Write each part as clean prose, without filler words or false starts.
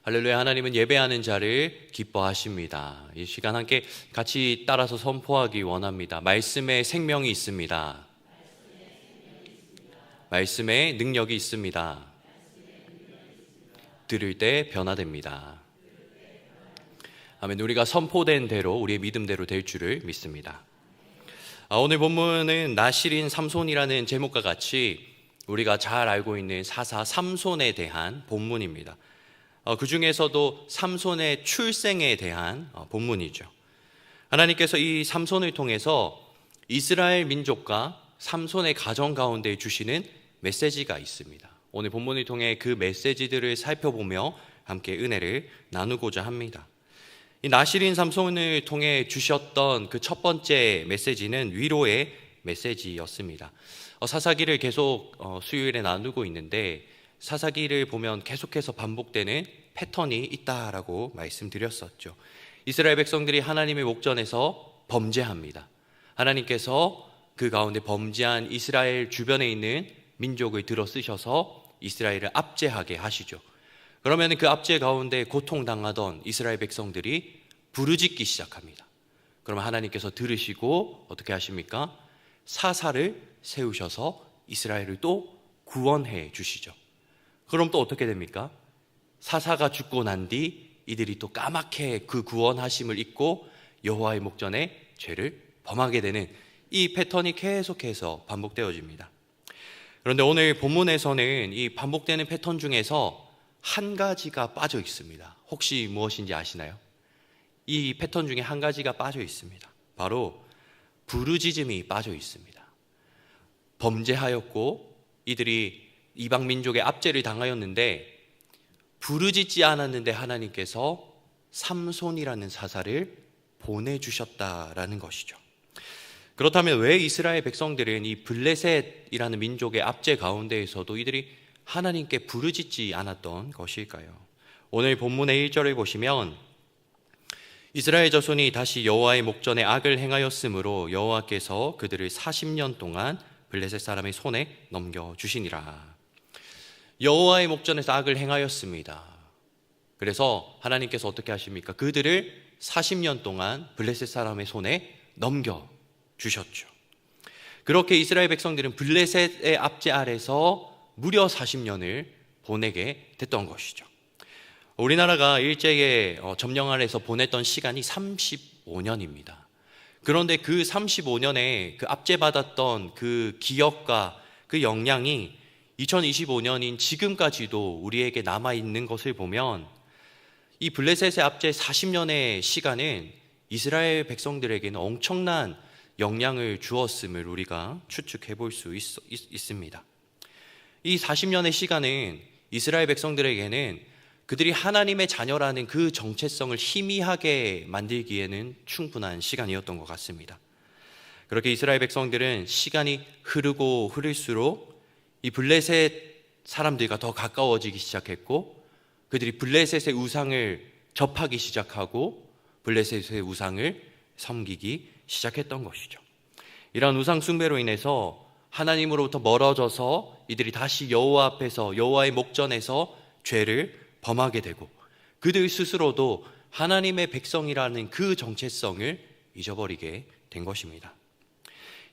할렐루야. 하나님은 예배하는 자를 기뻐하십니다. 이 시간 함께 같이 따라서 선포하기 원합니다. 말씀에 생명이 있습니다. 말씀에 능력이 있습니다. 들을 때 변화됩니다. 아멘. 우리가 선포된 대로 우리의 믿음대로 될 줄을 믿습니다. 오늘 본문은 나실인 삼손이라는 제목과 같이 우리가 잘 알고 있는 사사 삼손에 대한 본문입니다. 그 중에서도 삼손의 출생에 대한 본문이죠. 하나님께서 이 삼손을 통해서 이스라엘 민족과 삼손의 가정 가운데 주시는 메시지가 있습니다. 오늘 본문을 통해 그 메시지들을 살펴보며 함께 은혜를 나누고자 합니다. 이 나실인 삼손을 통해 주셨던 그 첫 번째 메시지는 위로의 메시지였습니다. 사사기를 계속 수요일에 나누고 있는데 사사기를 보면 계속해서 반복되는 패턴이 있다라고 말씀드렸었죠. 이스라엘 백성들이 하나님의 목전에서 범죄합니다. 하나님께서 그 가운데 범죄한 이스라엘 주변에 있는 민족을 들어 쓰셔서 이스라엘을 압제하게 하시죠. 그러면 그 압제 가운데 고통당하던 이스라엘 백성들이 부르짖기 시작합니다. 그러면 하나님께서 들으시고 어떻게 하십니까? 사사를 세우셔서 이스라엘을 또 구원해 주시죠. 그럼 또 어떻게 됩니까? 사사가 죽고 난 뒤 이들이 또 까맣게 그 구원하심을 잊고 여호와의 목전에 죄를 범하게 되는 이 패턴이 계속해서 반복되어집니다. 그런데 오늘 본문에서는 이 반복되는 패턴 중에서 한 가지가 빠져 있습니다. 혹시 무엇인지 아시나요? 이 패턴 중에 한 가지가 빠져 있습니다. 바로 부르짖음이 빠져 있습니다. 범죄하였고 이들이 이방 민족의 압제를 당하였는데 부르짖지 않았는데 하나님께서 삼손이라는 사사를 보내주셨다라는 것이죠. 그렇다면 왜 이스라엘 백성들은 이 블레셋이라는 민족의 압제 가운데에서도 이들이 하나님께 부르짖지 않았던 것일까요? 오늘 본문의 1절을 보시면 이스라엘 자손이 다시 여호와의 목전에 악을 행하였으므로 여호와께서 그들을 40년 동안 블레셋 사람의 손에 넘겨주시니라. 여호와의 목전에서 악을 행하였습니다. 그래서 하나님께서 어떻게 하십니까? 그들을 40년 동안 블레셋 사람의 손에 넘겨주셨죠. 그렇게 이스라엘 백성들은 블레셋의 압제 아래서 무려 40년을 보내게 됐던 것이죠. 우리나라가 일제의 점령 아래서 보냈던 시간이 35년입니다. 그런데 그 35년에 그 압제받았던 그 기억과 그 영향이 2025년인 지금까지도 우리에게 남아있는 것을 보면 이 블레셋의 압제 40년의 시간은 이스라엘 백성들에게는 엄청난 영향을 주었음을 우리가 추측해 볼 수 있습니다. 이 40년의 시간은 이스라엘 백성들에게는 그들이 하나님의 자녀라는 그 정체성을 희미하게 만들기에는 충분한 시간이었던 것 같습니다. 그렇게 이스라엘 백성들은 시간이 흐르고 흐를수록 이 블레셋 사람들과 더 가까워지기 시작했고 그들이 블레셋의 우상을 접하기 시작하고 블레셋의 우상을 섬기기 시작했던 것이죠. 이러한 우상 숭배로 인해서 하나님으로부터 멀어져서 이들이 다시 여호와 앞에서 여호와의 목전에서 죄를 범하게 되고 그들 스스로도 하나님의 백성이라는 그 정체성을 잊어버리게 된 것입니다.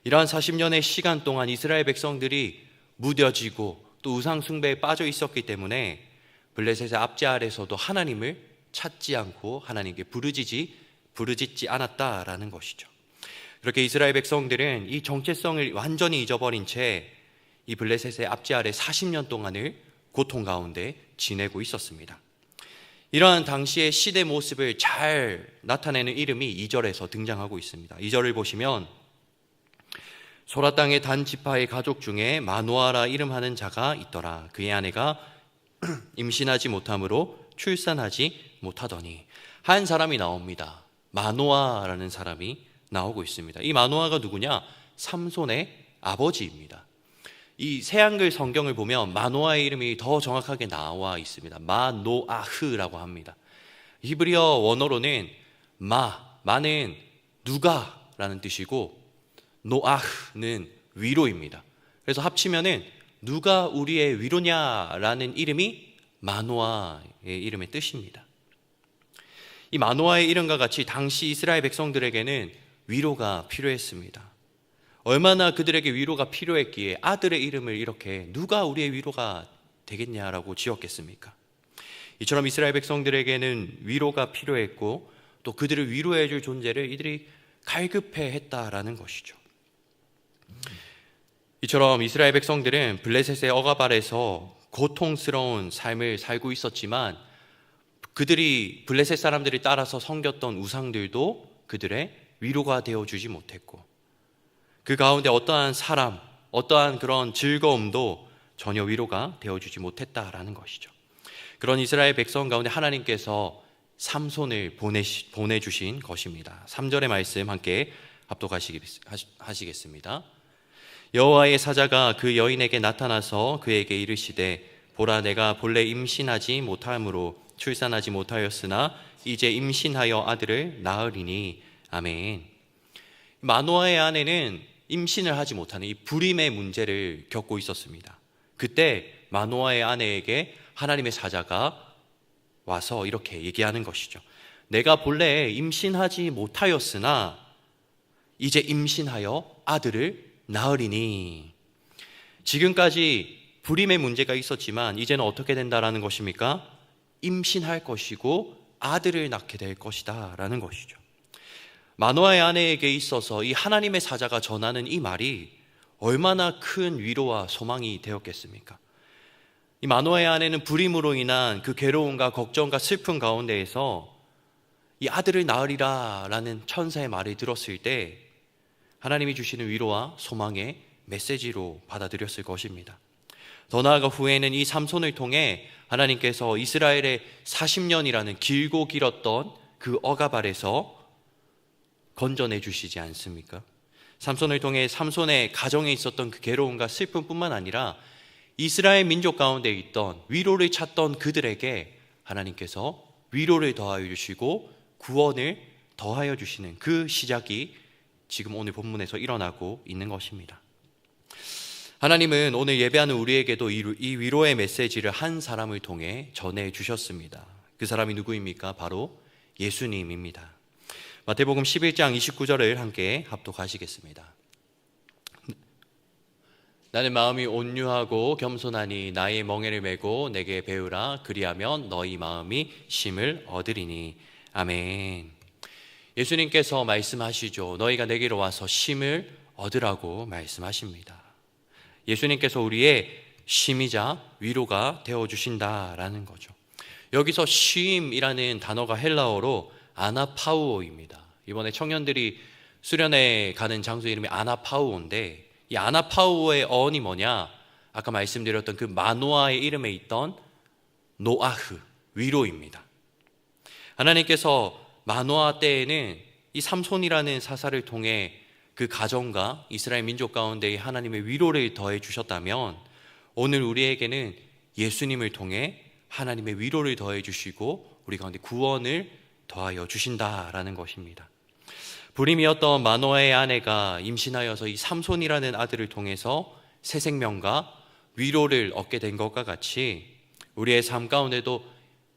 이러한 40년의 시간 동안 이스라엘 백성들이 무뎌지고 또 우상 숭배에 빠져 있었기 때문에 블레셋의 압제 아래서도 하나님을 찾지 않고 하나님께 부르짖지 않았다라는 것이죠. 그렇게 이스라엘 백성들은 이 정체성을 완전히 잊어버린 채 이 블레셋의 압제 아래 40년 동안을 고통 가운데 지내고 있었습니다. 이러한 당시의 시대 모습을 잘 나타내는 이름이 2절에서 등장하고 있습니다. 2절을 보시면 소라 땅의 단 지파의 가족 중에 마노아라 이름하는 자가 있더라. 그의 아내가 임신하지 못함으로 출산하지 못하더니 한 사람이 나옵니다. 마노아라는 사람이 나오고 있습니다. 이 마노아가 누구냐? 삼손의 아버지입니다. 이 새한글 성경을 보면 마노아의 이름이 더 정확하게 나와 있습니다. 마노아흐라고 합니다. 히브리어 원어로는 마는 누가라는 뜻이고 노아흐는 위로입니다. 그래서 합치면은 누가 우리의 위로냐라는 이름이 마노아의 이름의 뜻입니다. 이 마노아의 이름과 같이 당시 이스라엘 백성들에게는 위로가 필요했습니다. 얼마나 그들에게 위로가 필요했기에 아들의 이름을 이렇게 누가 우리의 위로가 되겠냐라고 지었겠습니까? 이처럼 이스라엘 백성들에게는 위로가 필요했고 또 그들을 위로해 줄 존재를 이들이 갈급해 했다라는 것이죠. 이처럼 이스라엘 백성들은 블레셋의 억압 아래서 고통스러운 삶을 살고 있었지만 그들이 블레셋 사람들이 따라서 섬겼던 우상들도 그들의 위로가 되어주지 못했고 그 가운데 어떠한 사람, 어떠한 그런 즐거움도 전혀 위로가 되어주지 못했다라는 것이죠. 그런 이스라엘 백성 가운데 하나님께서 삼손을 보내주신 것입니다. 3절의 말씀 함께 합독하시겠습니다. 여호와의 사자가 그 여인에게 나타나서 그에게 이르시되 보라 내가 본래 임신하지 못함으로 출산하지 못하였으나 이제 임신하여 아들을 낳으리니 아멘. 마노아의 아내는 임신을 하지 못하는 이 불임의 문제를 겪고 있었습니다. 그때 마노아의 아내에게 하나님의 사자가 와서 이렇게 얘기하는 것이죠. 내가 본래 임신하지 못하였으나 이제 임신하여 아들을 낳으리니. 지금까지 불임의 문제가 있었지만 이제는 어떻게 된다라는 것입니까? 임신할 것이고 아들을 낳게 될 것이다 라는 것이죠. 마노아의 아내에게 있어서 이 하나님의 사자가 전하는 이 말이 얼마나 큰 위로와 소망이 되었겠습니까? 이 마노아의 아내는 불임으로 인한 그 괴로움과 걱정과 슬픔 가운데에서 이 아들을 낳으리라 라는 천사의 말을 들었을 때 하나님이 주시는 위로와 소망의 메시지로 받아들였을 것입니다. 더 나아가 후에는 이 삼손을 통해 하나님께서 이스라엘의 40년이라는 길고 길었던 그 억압 아래서 건져내 주시지 않습니까? 삼손을 통해 삼손의 가정에 있었던 그 괴로움과 슬픔뿐만 아니라 이스라엘 민족 가운데 있던 위로를 찾던 그들에게 하나님께서 위로를 더하여 주시고 구원을 더하여 주시는 그 시작이 지금 오늘 본문에서 일어나고 있는 것입니다. 하나님은 오늘 예배하는 우리에게도 이 위로의 메시지를 한 사람을 통해 전해 주셨습니다. 그 사람이 누구입니까? 바로 예수님입니다. 마태복음 11장 29절을 함께 합독하시겠습니다. 나는 마음이 온유하고 겸손하니 나의 멍에를 메고 내게 배우라. 그리하면 너희 마음이 쉼을 얻으리니. 아멘. 예수님께서 말씀하시죠. 너희가 내게로 와서 쉼을 얻으라고 말씀하십니다. 예수님께서 우리의 쉼이자 위로가 되어주신다라는 거죠. 여기서 쉼이라는 단어가 헬라어로 아나파우오입니다. 이번에 청년들이 수련회 가는 장소 이름이 아나파우오인데 이 아나파우오의 어원이 뭐냐? 아까 말씀드렸던 그 마노아의 이름에 있던 노아흐, 위로입니다. 하나님께서 마노아 때에는 이 삼손이라는 사사를 통해 그 가정과 이스라엘 민족 가운데 하나님의 위로를 더해 주셨다면 오늘 우리에게는 예수님을 통해 하나님의 위로를 더해 주시고 우리 가운데 구원을 더하여 주신다라는 것입니다. 불임이었던 마노아의 아내가 임신하여서 이 삼손이라는 아들을 통해서 새 생명과 위로를 얻게 된 것과 같이 우리의 삶 가운데도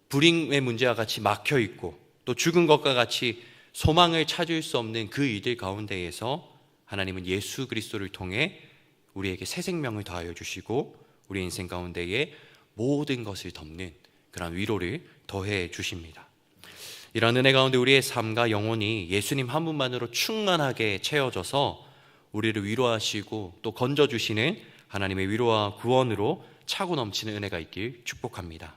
불임의 문제와 같이 막혀 있고 또 죽은 것과 같이 소망을 찾을 수 없는 그 이들 가운데에서 하나님은 예수 그리스도를 통해 우리에게 새 생명을 더하여 주시고 우리 인생 가운데에 모든 것을 덮는 그런 위로를 더해 주십니다. 이런 은혜 가운데 우리의 삶과 영혼이 예수님 한 분만으로 충만하게 채워져서 우리를 위로하시고 또 건져주시는 하나님의 위로와 구원으로 차고 넘치는 은혜가 있길 축복합니다.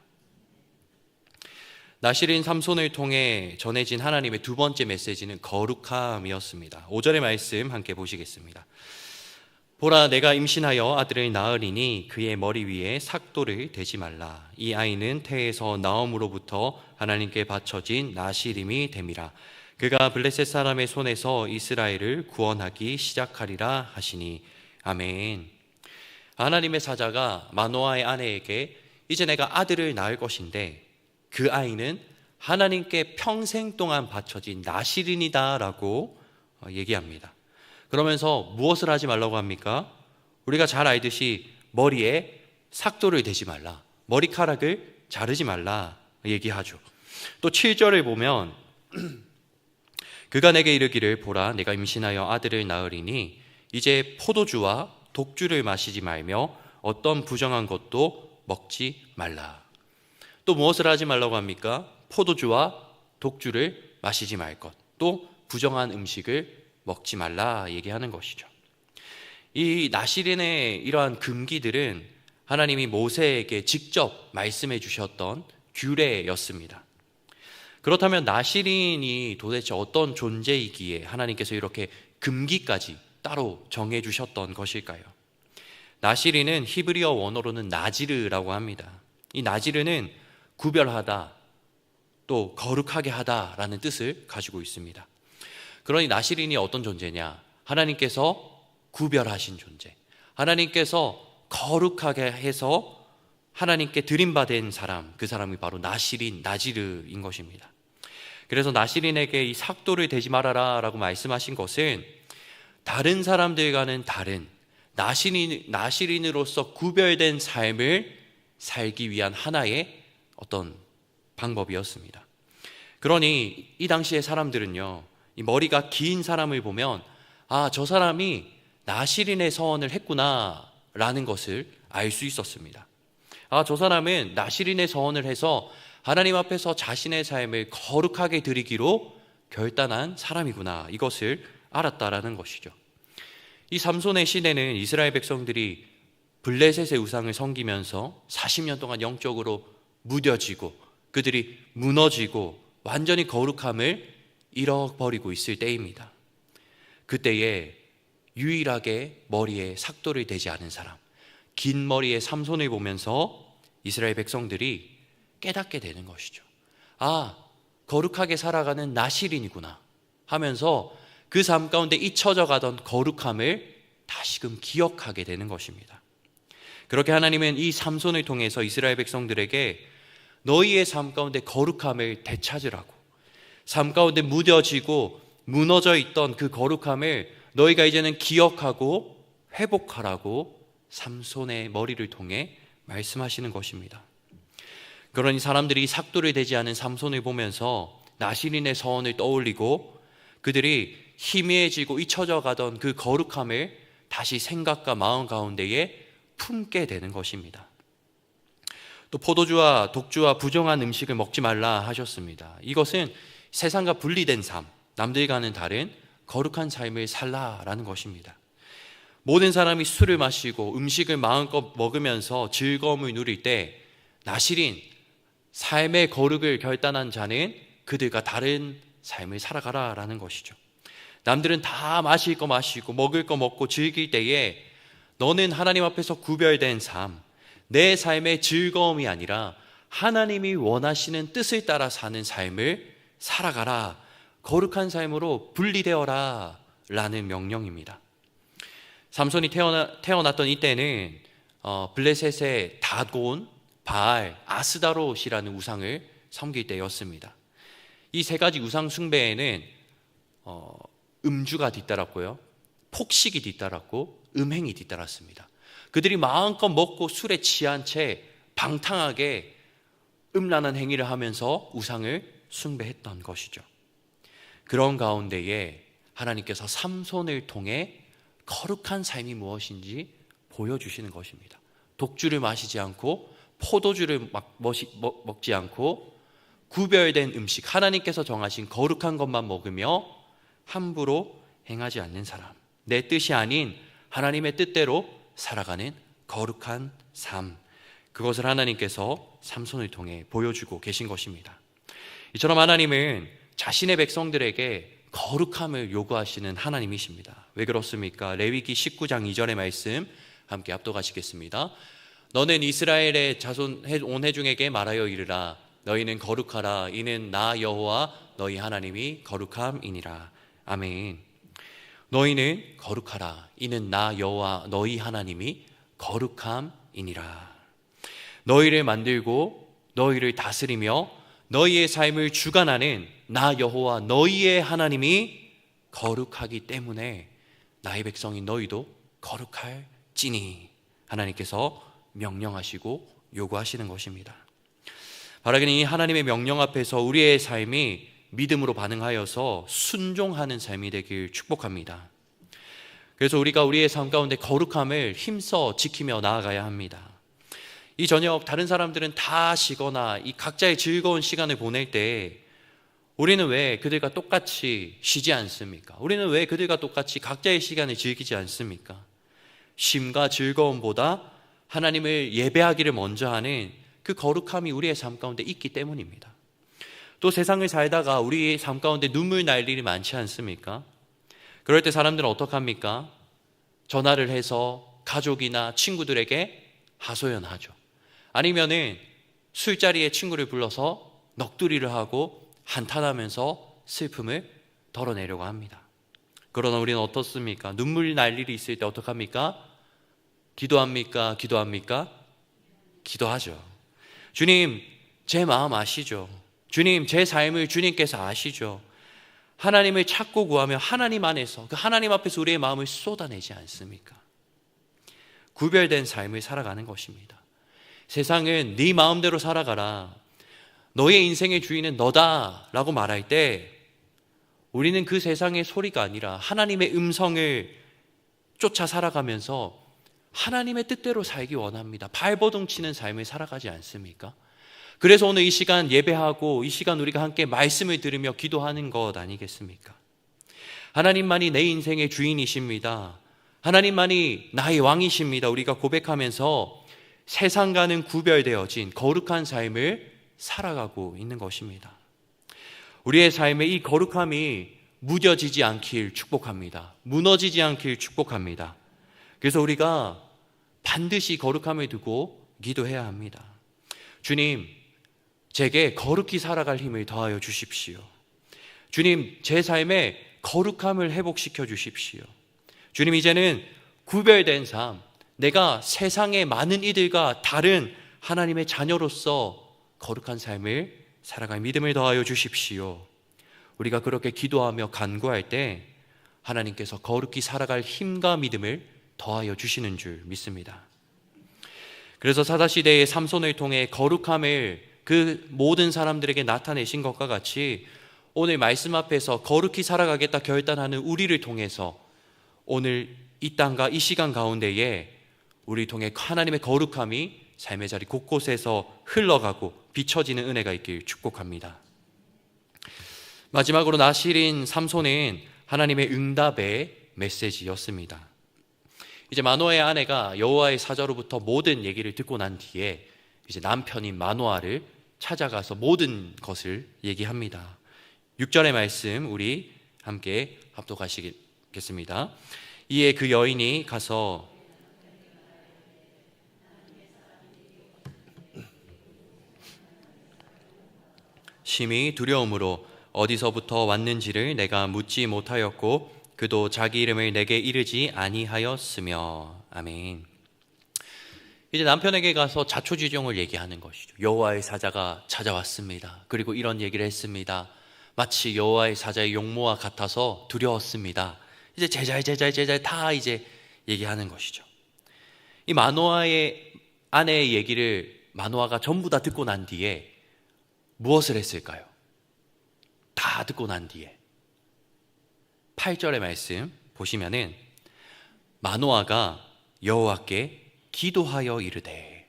나실인 삼손을 통해 전해진 하나님의 두 번째 메시지는 거룩함이었습니다. 5절의 말씀 함께 보시겠습니다. 보라 내가 임신하여 아들을 낳으리니 그의 머리 위에 삭도를 대지 말라. 이 아이는 태에서 나옴으로부터 하나님께 바쳐진 나시림이 됨이라. 그가 블레셋 사람의 손에서 이스라엘을 구원하기 시작하리라 하시니. 아멘. 하나님의 사자가 마노아의 아내에게 이제 내가 아들을 낳을 것인데 그 아이는 하나님께 평생 동안 바쳐진 나시린이다 라고 얘기합니다. 그러면서 무엇을 하지 말라고 합니까? 우리가 잘 알듯이 머리에 삭도를 대지 말라, 머리카락을 자르지 말라 얘기하죠. 또 7절을 보면 그가 내게 이르기를 보라 내가 임신하여 아들을 낳으리니 이제 포도주와 독주를 마시지 말며 어떤 부정한 것도 먹지 말라. 또 무엇을 하지 말라고 합니까? 포도주와 독주를 마시지 말 것, 또 부정한 음식을 먹지 말라 얘기하는 것이죠. 이 나시린의 이러한 금기들은 하나님이 모세에게 직접 말씀해 주셨던 규례였습니다. 그렇다면 나시린이 도대체 어떤 존재이기에 하나님께서 이렇게 금기까지 따로 정해 주셨던 것일까요? 나시린은 히브리어 원어로는 나지르라고 합니다. 이 나지르는 구별하다, 또 거룩하게 하다라는 뜻을 가지고 있습니다. 그러니 나시린이 어떤 존재냐? 하나님께서 구별하신 존재, 하나님께서 거룩하게 해서 하나님께 드림받은 사람, 그 사람이 바로 나시린, 나지르인 것입니다. 그래서 나시린에게 이 삭도를 대지 말아라 라고 말씀하신 것은 다른 사람들과는 다른 나시린으로서 구별된 삶을 살기 위한 하나의 어떤 방법이었습니다. 그러니 이 당시의 사람들은요, 이 머리가 긴 사람을 보면 아, 저 사람이 나시린의 서원을 했구나 라는 것을 알 수 있었습니다. 아, 저 사람은 나시린의 서원을 해서 하나님 앞에서 자신의 삶을 거룩하게 드리기로 결단한 사람이구나, 이것을 알았다라는 것이죠. 이 삼손의 시대는 이스라엘 백성들이 블레셋의 우상을 섬기면서 40년 동안 영적으로 무뎌지고 그들이 무너지고 완전히 거룩함을 잃어버리고 있을 때입니다. 그때에 유일하게 머리에 삭도를 대지 않은 사람, 긴 머리의 삼손을 보면서 이스라엘 백성들이 깨닫게 되는 것이죠. 아, 거룩하게 살아가는 나시린이구나 하면서 그 삶 가운데 잊혀져 가던 거룩함을 다시금 기억하게 되는 것입니다. 그렇게 하나님은 이 삼손을 통해서 이스라엘 백성들에게 너희의 삶 가운데 거룩함을 되찾으라고, 삶 가운데 무뎌지고 무너져 있던 그 거룩함을 너희가 이제는 기억하고 회복하라고 삼손의 머리를 통해 말씀하시는 것입니다. 그러니 사람들이 삭도를 대지 않은 삼손을 보면서 나시린의 서원을 떠올리고 그들이 희미해지고 잊혀져 가던 그 거룩함을 다시 생각과 마음 가운데에 품게 되는 것입니다. 또 포도주와 독주와 부정한 음식을 먹지 말라 하셨습니다. 이것은 세상과 분리된 삶, 남들과는 다른 거룩한 삶을 살라라는 것입니다. 모든 사람이 술을 마시고 음식을 마음껏 먹으면서 즐거움을 누릴 때 나시린, 삶의 거룩을 결단한 자는 그들과 다른 삶을 살아가라라는 것이죠. 남들은 다 마실 거 마시고 먹을 거 먹고 즐길 때에 너는 하나님 앞에서 구별된 삶, 내 삶의 즐거움이 아니라 하나님이 원하시는 뜻을 따라 사는 삶을 살아가라, 거룩한 삶으로 분리되어라 라는 명령입니다. 삼손이 태어났던 이때는 블레셋의 다곤, 바알, 아스다롯이라는 우상을 섬길 때였습니다. 이 세 가지 우상 숭배에는 음주가 뒤따랐고요, 폭식이 뒤따랐고 음행이 뒤따랐습니다. 그들이 마음껏 먹고 술에 취한 채 방탕하게 음란한 행위를 하면서 우상을 숭배했던 것이죠. 그런 가운데에 하나님께서 삼손을 통해 거룩한 삶이 무엇인지 보여주시는 것입니다. 독주를 마시지 않고 포도주를 먹지 않고 구별된 음식, 하나님께서 정하신 거룩한 것만 먹으며 함부로 행하지 않는 사람, 내 뜻이 아닌 하나님의 뜻대로 살아가는 거룩한 삶, 그것을 하나님께서 삼손을 통해 보여주고 계신 것입니다. 이처럼 하나님은 자신의 백성들에게 거룩함을 요구하시는 하나님이십니다. 왜 그렇습니까? 레위기 19장 2절의 말씀 함께 압독하시겠습니다. 너는 이스라엘의 자손 온 회중에게 말하여 이르라. 너희는 거룩하라. 이는 나 여호와 너희 하나님이 거룩함이니라. 아멘. 너희는 거룩하라. 이는 나 여호와 너희 하나님이 거룩함이니라. 너희를 만들고 너희를 다스리며 너희의 삶을 주관하는 나 여호와 너희의 하나님이 거룩하기 때문에 나의 백성인 너희도 거룩할지니 하나님께서 명령하시고 요구하시는 것입니다. 바라기는 이 하나님의 명령 앞에서 우리의 삶이 믿음으로 반응하여서 순종하는 삶이 되길 축복합니다. 그래서 우리가 우리의 삶 가운데 거룩함을 힘써 지키며 나아가야 합니다. 이 저녁 다른 사람들은 다 쉬거나 이 각자의 즐거운 시간을 보낼 때 우리는 왜 그들과 똑같이 쉬지 않습니까? 우리는 왜 그들과 똑같이 각자의 시간을 즐기지 않습니까? 쉼과 즐거움보다 하나님을 예배하기를 먼저 하는 그 거룩함이 우리의 삶 가운데 있기 때문입니다. 또 세상을 살다가 우리의 삶 가운데 눈물 날 일이 많지 않습니까? 그럴 때 사람들은 어떡합니까? 전화를 해서 가족이나 친구들에게 하소연하죠. 아니면은 술자리에 친구를 불러서 넋두리를 하고 한탄하면서 슬픔을 덜어내려고 합니다. 그러나 우리는 어떻습니까? 눈물 날 일이 있을 때 어떡합니까? 기도합니까? 기도합니까? 기도하죠. 주님, 제 마음 아시죠? 주님, 제 삶을 주님께서 아시죠? 하나님을 찾고 구하며 하나님 안에서, 그 하나님 앞에서 우리의 마음을 쏟아내지 않습니까? 구별된 삶을 살아가는 것입니다. 세상은 네 마음대로 살아가라, 너의 인생의 주인은 너다 라고 말할 때 우리는 그 세상의 소리가 아니라 하나님의 음성을 쫓아 살아가면서 하나님의 뜻대로 살기 원합니다. 발버둥 치는 삶을 살아가지 않습니까? 그래서 오늘 이 시간 예배하고 이 시간 우리가 함께 말씀을 들으며 기도하는 것 아니겠습니까? 하나님만이 내 인생의 주인이십니다. 하나님만이 나의 왕이십니다. 우리가 고백하면서 세상과는 구별되어진 거룩한 삶을 살아가고 있는 것입니다. 우리의 삶의 이 거룩함이 무뎌지지 않길 축복합니다. 무너지지 않길 축복합니다. 그래서 우리가 반드시 거룩함을 두고 기도해야 합니다. 주님, 제게 거룩히 살아갈 힘을 더하여 주십시오. 주님, 제 삶에 거룩함을 회복시켜 주십시오. 주님, 이제는 구별된 삶, 내가 세상의 많은 이들과 다른 하나님의 자녀로서 거룩한 삶을 살아갈 믿음을 더하여 주십시오. 우리가 그렇게 기도하며 간구할 때 하나님께서 거룩히 살아갈 힘과 믿음을 더하여 주시는 줄 믿습니다. 그래서 사사시대의 삼손을 통해 거룩함을 그 모든 사람들에게 나타내신 것과 같이 오늘 말씀 앞에서 거룩히 살아가겠다 결단하는 우리를 통해서 오늘 이 땅과 이 시간 가운데에 우리 통해 하나님의 거룩함이 삶의 자리 곳곳에서 흘러가고 비춰지는 은혜가 있길 축복합니다. 마지막으로 나실인 삼손은 하나님의 응답의 메시지였습니다. 이제 마노아의 아내가 여호와의 사자로부터 모든 얘기를 듣고 난 뒤에 이제 남편인 마노아를 찾아가서 모든 것을 얘기합니다. 6절의 말씀 우리 함께 합독하시겠습니다. 이에 그 여인이 가서 심히 두려움으로 어디서부터 왔는지를 내가 묻지 못하였고 그도 자기 이름을 내게 이르지 아니하였으며. 아멘. 이제 남편에게 가서 자초지종을 얘기하는 것이죠. 여호와의 사자가 찾아왔습니다. 그리고 이런 얘기를 했습니다. 마치 여호와의 사자의 용모와 같아서 두려웠습니다. 이제 제잘 다 이제 얘기하는 것이죠. 이 마노아의 아내의 얘기를 마노아가 전부 다 듣고 난 뒤에 무엇을 했을까요? 다 듣고 난 뒤에 8절의 말씀 보시면은 마노아가 여호와께 기도하여 이르되,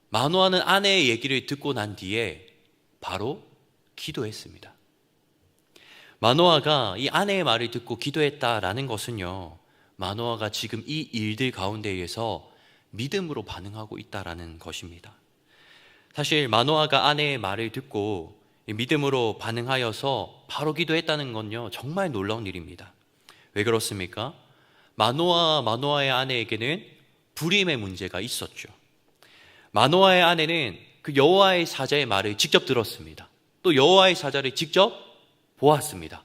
마노아는 아내의 얘기를 듣고 난 뒤에 바로 기도했습니다. 마노아가 이 아내의 말을 듣고 기도했다라는 것은요, 마노아가 지금 이 일들 가운데에서 믿음으로 반응하고 있다라는 것입니다. 사실 마노아가 아내의 말을 듣고 믿음으로 반응하여서 바로 기도했다는 건요, 정말 놀라운 일입니다. 왜 그렇습니까? 마노아의 아내에게는 불임의 문제가 있었죠. 마노아의 아내는 그 여호와의 사자의 말을 직접 들었습니다. 또 여호와의 사자를 직접 보았습니다.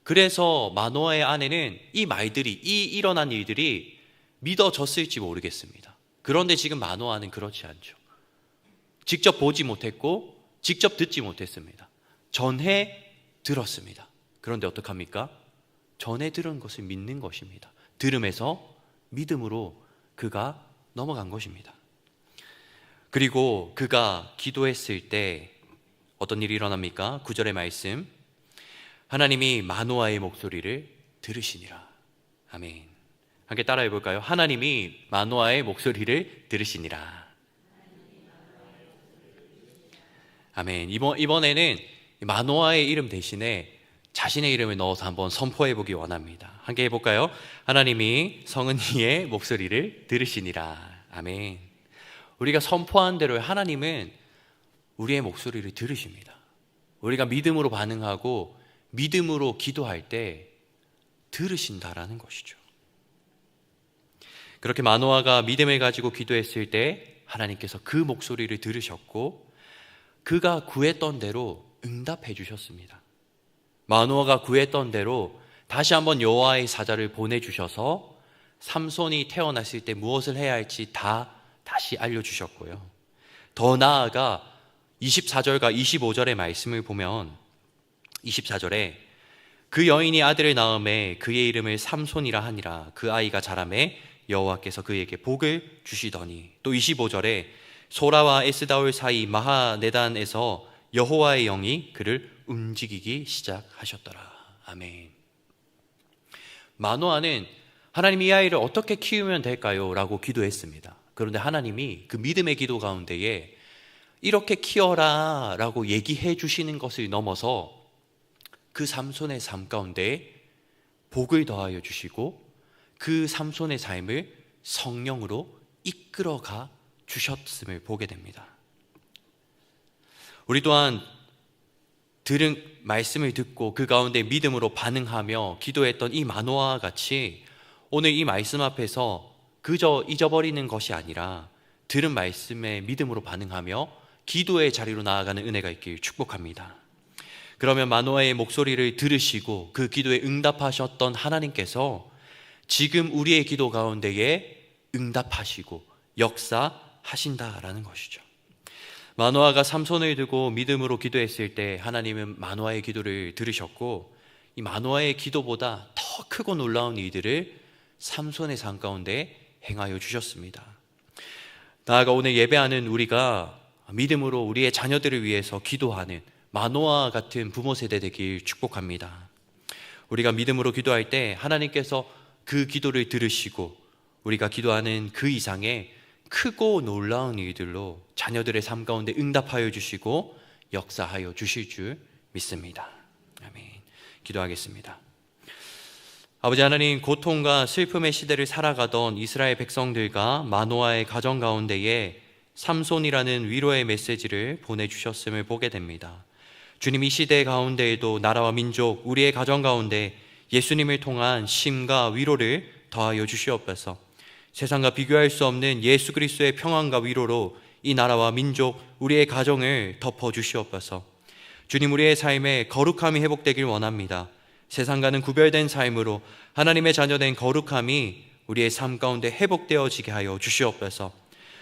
그래서 마노아의 아내는 이 말들이, 이 일어난 일들이 믿어졌을지 모르겠습니다. 그런데 지금 마노아는 그렇지 않죠. 직접 보지 못했고 직접 듣지 못했습니다. 전해 들었습니다. 그런데 어떡합니까? 전해 들은 것을 믿는 것입니다. 들음에서 믿음으로 그가 넘어간 것입니다. 그리고 그가 기도했을 때 어떤 일이 일어납니까? 9절의 말씀, 하나님이 마노아의 목소리를 들으시니라. 아멘. 함께 따라해 볼까요? 하나님이 마노아의 목소리를 들으시니라. 아멘. 이번에는 마노아의 이름 대신에 자신의 이름을 넣어서 한번 선포해 보기 원합니다. 함께 해볼까요? 하나님이 성은이의 목소리를 들으시니라. 아멘. 우리가 선포한 대로 하나님은 우리의 목소리를 들으십니다. 우리가 믿음으로 반응하고 믿음으로 기도할 때 들으신다라는 것이죠. 그렇게 마노아가 믿음을 가지고 기도했을 때 하나님께서 그 목소리를 들으셨고 그가 구했던 대로 응답해 주셨습니다. 마노아가 구했던 대로 다시 한번 여호와의 사자를 보내주셔서 삼손이 태어났을 때 무엇을 해야 할지 다시 알려주셨고요. 더 나아가 24절과 25절의 말씀을 보면 24절에 그 여인이 아들을 낳음에 그의 이름을 삼손이라 하니라. 그 아이가 자라매 여호와께서 그에게 복을 주시더니, 또 25절에 소라와 에스다올 사이 마하네단에서 여호와의 영이 그를 움직이기 시작하셨더라. 아멘. 마노아는 하나님 이 아이를 어떻게 키우면 될까요? 라고 기도했습니다. 그런데 하나님이 그 믿음의 기도 가운데에 이렇게 키워라 라고 얘기해 주시는 것을 넘어서 그 삼손의 삶 가운데 복을 더하여 주시고 그 삼손의 삶을 성령으로 이끌어가 주셨음을 보게 됩니다. 우리 또한 들은 말씀을 듣고 그 가운데 믿음으로 반응하며 기도했던 이 마노아와 같이 오늘 이 말씀 앞에서 그저 잊어버리는 것이 아니라 들은 말씀에 믿음으로 반응하며 기도의 자리로 나아가는 은혜가 있길 축복합니다. 그러면 마노아의 목소리를 들으시고 그 기도에 응답하셨던 하나님께서 지금 우리의 기도 가운데에 응답하시고 역사하신다라는 것이죠. 마노아가 삼손을 두고 믿음으로 기도했을 때 하나님은 마노아의 기도를 들으셨고 이 마노아의 기도보다 더 크고 놀라운 일들을 삼손의 삶 가운데 행하여 주셨습니다. 나아가 오늘 예배하는 우리가 믿음으로 우리의 자녀들을 위해서 기도하는 마노아 같은 부모 세대 되길 축복합니다. 우리가 믿음으로 기도할 때 하나님께서 그 기도를 들으시고 우리가 기도하는 그 이상의 크고 놀라운 일들로 자녀들의 삶 가운데 응답하여 주시고 역사하여 주실 줄 믿습니다. 아멘. 기도하겠습니다. 아버지 하나님, 고통과 슬픔의 시대를 살아가던 이스라엘 백성들과 마노아의 가정 가운데에 삼손이라는 위로의 메시지를 보내주셨음을 보게 됩니다. 주님, 이 시대 가운데에도 나라와 민족, 우리의 가정 가운데 예수님을 통한 쉼과 위로를 더하여 주시옵소서. 세상과 비교할 수 없는 예수 그리스도의 평안과 위로로 이 나라와 민족, 우리의 가정을 덮어 주시옵소서. 주님, 우리의 삶에 거룩함이 회복되길 원합니다. 세상과는 구별된 삶으로 하나님의 자녀된 거룩함이 우리의 삶 가운데 회복되어지게 하여 주시옵소서.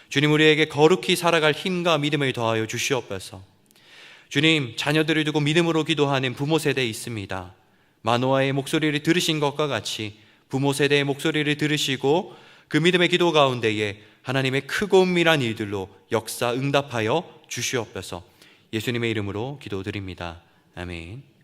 주님, 우리에게 거룩히 살아갈 힘과 믿음을 더하여 주시옵소서. 주님, 자녀들을 두고 믿음으로 기도하는 부모 세대에 있습니다. 마노아의 목소리를 들으신 것과 같이 부모 세대의 목소리를 들으시고 그 믿음의 기도 가운데에 하나님의 크고 은밀한 일들로 역사 응답하여 주시옵소서. 예수님의 이름으로 기도드립니다. 아멘.